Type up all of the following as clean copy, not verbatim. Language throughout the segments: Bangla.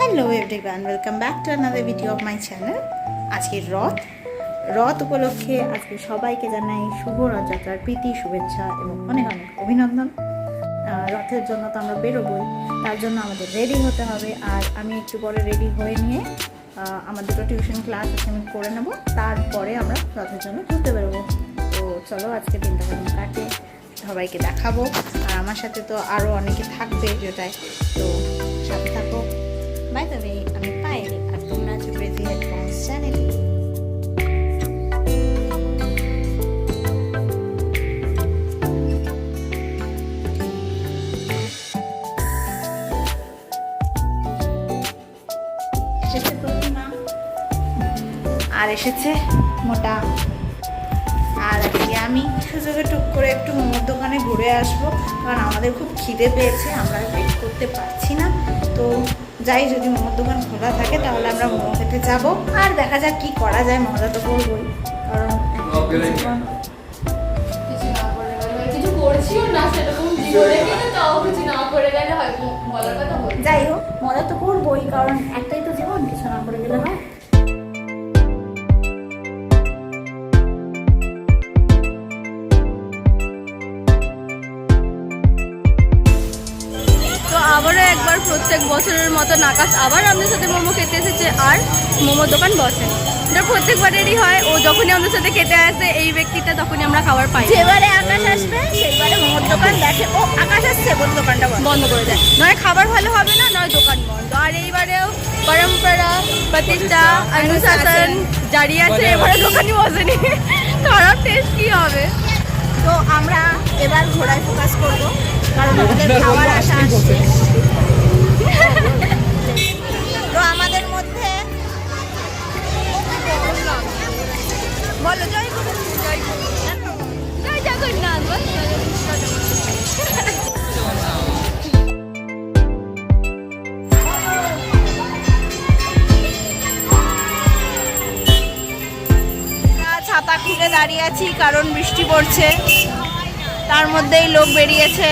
Hello everyone, welcome back to another video of my channel. আজকে রথ উপলক্ষে আজকে সবাইকে জানাই শুভ রথযাত্রার প্রীতি, শুভেচ্ছা এবং অনেক অনেক অভিনন্দন। রথের জন্য তো আমরা বেরোবই, তার জন্য আমাদের রেডি হতে হবে। আর আমি একটু পরে রেডি হয়ে নিয়ে আমার দুটো টিউশন ক্লাস আছে, আমি করে নেবো, তারপরে আমরা রথের জন্য ঘুরতে বেরোবো। তো চলো আজকে দিনটা কেমন কাটে সবাইকে দেখাবো। আর আমার সাথে তো আরও অনেকে থাকবে যেটাই, তো সাথে থাকো। বাই দ্য ওয়ে, আমি পায়েল আর তোমরা আছো ক্রেজি হেডফোনস চ্যানেলে। এসেছে প্রতিমা আর এসেছে মোটা। আর আজকে আমি সুযোগে টুক করে একটু মোমোর দোকানে ঘুরে আসবো, কারণ আমাদের খুব খিদে পেয়েছে, আমরা ওয়েট করতে পারছি না। তো যাই, যদি মোমোর দোকান খোলা থাকে তাহলে আমরা মোমো খেতে যাবো। আর দেখা যাক কি করা যায়, মজা তো করবোই, কারণ যাই হোক মজা তো করবোই, কারণ একটাই তো জীবন, কিছু না করে গেলে হয়। আবারও একবার প্রত্যেক বছরের মতো আকাশ আবার আমাদের সাথে মোমো খেতে এসেছে, আর মোমোর দোকান বসে। এটা প্রত্যেকবারেরই হয়, ও যখনই আমাদের সাথে খেতে আসে এই ব্যক্তিটা, তখনই আমরা খাবার পাই। যেবারে আকাশ আসবে সেইবারে মোমোর দোকান দেখে ও আকাশ আসছে, বলে দোকানটা বন্ধ করে দেয়, নয় খাবার ভালো হবে না, নয় দোকান বন্ধ। আর এইবারেও পরম্পরা, প্রতিষ্ঠা, অনুশাসন জারি আছে, এবারে দোকানই বসেনি। খারাপ টেস্ট কি হবে। তো আমরা এবার ঘোড়ায় ফোকাস করবো, কারণ আমাদের খাবার আশা আসছে। তো আমাদের মধ্যে বলো জয় গুরু, জয় গুরু, জয় জগন্নাথ। ছাতা খুলে দাঁড়িয়ে আছি, কারণ বৃষ্টি পড়ছে, তার মধ্যেই লোক বেরিয়েছে।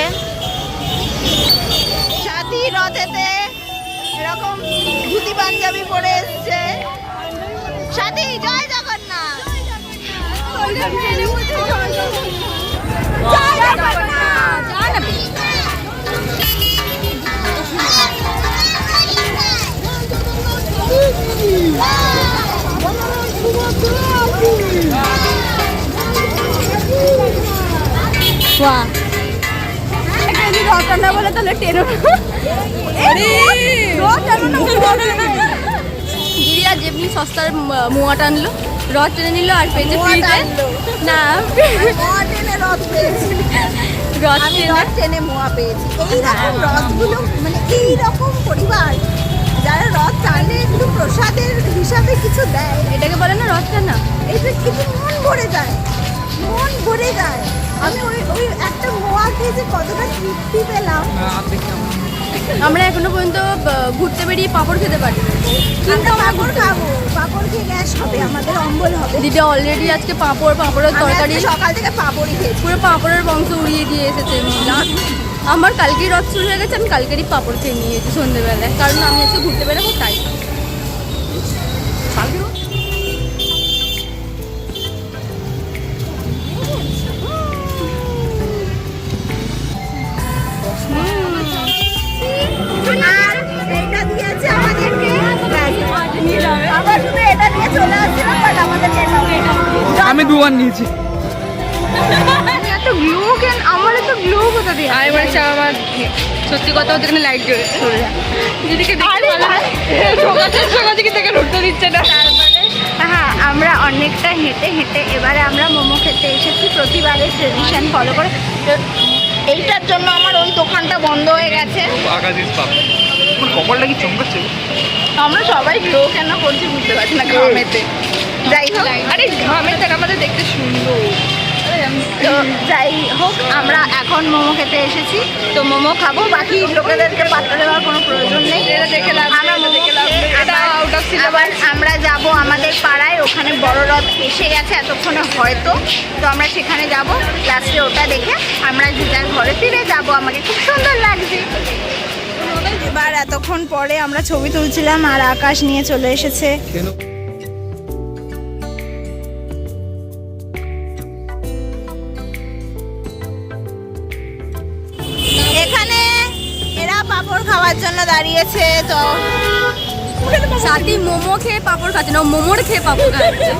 সাথী রথেতে এরকম ধুতি পাঞ্জাবি পরে এসছে। সাথী জয় জগন্নাথ, জয় জগন্নাথ। রথ বলে তাহলে টেনো গিরিয়া যেমনি সস্তার মোয়া টানলো, রথ টেনে নিল, আর পেয়েছে ফ্রিতে না রথ টেনে মোয়া পেয়েছি। এইরকম রথগুলো মানে এইরকম পরিবার যারা রথ টানে একটু প্রসাদের হিসাবে কিছু দেয়, এটাকে বলে না রথ টানা। এইটা কিন্তু মন ভরে যায়, মন ভরে যায়। আমি ওই ওই একটা মোয়া খেয়ে যে কতটা তৃপ্তি পেলাম। আমরা এখনো পর্যন্ত ঘুরতে বেরিয়ে পাঁপড় খেতে পারি, কিন্তু পাঁপড় খাবো, পাঁপড় খেয়ে গ্যাস হবে, আমাদের অম্বল হবে। দিদি অলরেডি আজকে পাঁপড়ের তরকারি, সকাল থেকে পাঁপড়ই খেয়েছি, পুরো পাঁপড়ের বংশ উড়িয়ে দিয়ে এসেছে। আমার কালকেই রথ শুরু হয়ে গেছে, আমি কালকেরই পাঁপড় খেয়ে নিয়েছি সন্ধ্যেবেলায়, কারণ আমি আজকে ঘুরতে বেরোবো তাই। আর এইটা দিয়েছে আমাদেরকে, আবার শুধু এটা নিয়ে চলে আসছিলাম, বাট আমাদেরকে আমি দুবার নিয়েছি। এত গ্লু কেন? আমার এত গ্লু কোথা দিয়ে? আমি বলছি আমার সত্যি কথা বলতে গেলে লাইট চলে যায়, দিদিকে দেখতে থেকে ঢুকতে দিচ্ছে না। হ্যাঁ, আমরা অনেকটা হেঁটে হেঁটে এবারে আমরা মোমো খেতে এসেছি প্রতিবারের ট্রেডিশন ফলো করে। তো এইটার জন্য আমার ওই দোকানটা বন্ধ হয়ে গেছে। কপালটা কি চমকাচ্ছে? আমরা সবাই গ্লো কেন করছি বুঝতে পারছি না ঘামেতে। যাই হোক, আরে ঘামের থেকে আমাদের দেখতে সুন্দর। তো যাই হোক, আমরা এখন মোমো খেতে এসেছি, তো মোমো খাবো, বাকি লোকেদেরকে পাত্তা দেওয়ার কোনো প্রয়োজন নেই। আবার আমরা যাব আমাদের পাড়ায়, ওখানে বড় রথ এসে গেছে এতক্ষণে হয়তো, তো আমরা সেখানে যাব, লাস্টে ওটা দেখে আমরা যে যার ঘরে ফিরে যাব। আমাকে খুব সুন্দর লাগছে। এবার এতক্ষণ পরে আমরা ছবি তুলছিলাম আর আকাশ নিয়ে চলে এসেছে। এখানে এরা পাঁপড় খাওয়ার জন্য দাঁড়িয়েছে, তো সাথী মোমো খেয়ে পাপড় খাচ্ছে না, মোমোর খেয়ে পাপড় খাচ্ছে।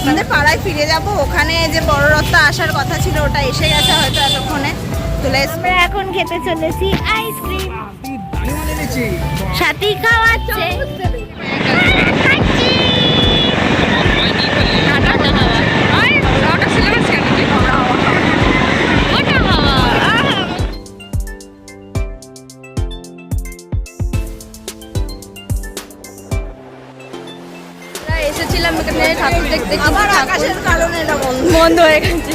আমাদের পাড়ায় ফিরে যাব, ওখানে যে বড় রথ আসার কথা ছিল ওটা এসে গেছে হয়তো এতক্ষণে। চলে আমরা এখন খেতে চলেছি আইসক্রিম, সাথী খাওয়াচ্ছে। এসেছিলাম এখানে ঠাকুর দেখতে, আবার আকাশের কারণে এটা বন্ধ হয়ে গেছে।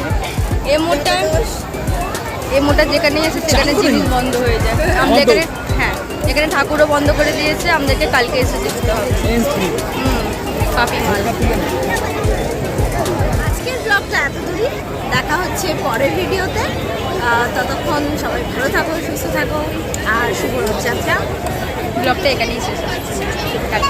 এই মোটা যেখানে এসে সেখানে জিনিস বন্ধ হয়ে যায়। আমাদের এখানে, হ্যাঁ এখানে ঠাকুরও বন্ধ করে দিয়েছে, আমাদেরকে কালকে এসে দেখতে হবে। কাফি মাল। আজকের ব্লগটা এত দূরই, দেখা হচ্ছে পরের ভিডিওতে। ততক্ষণ সবাই ভালো থাকো, সুস্থ থাকো, আর শুভ রথযাত্রা। ব্লগটা এখানেই শেষ হচ্ছে। টাটা।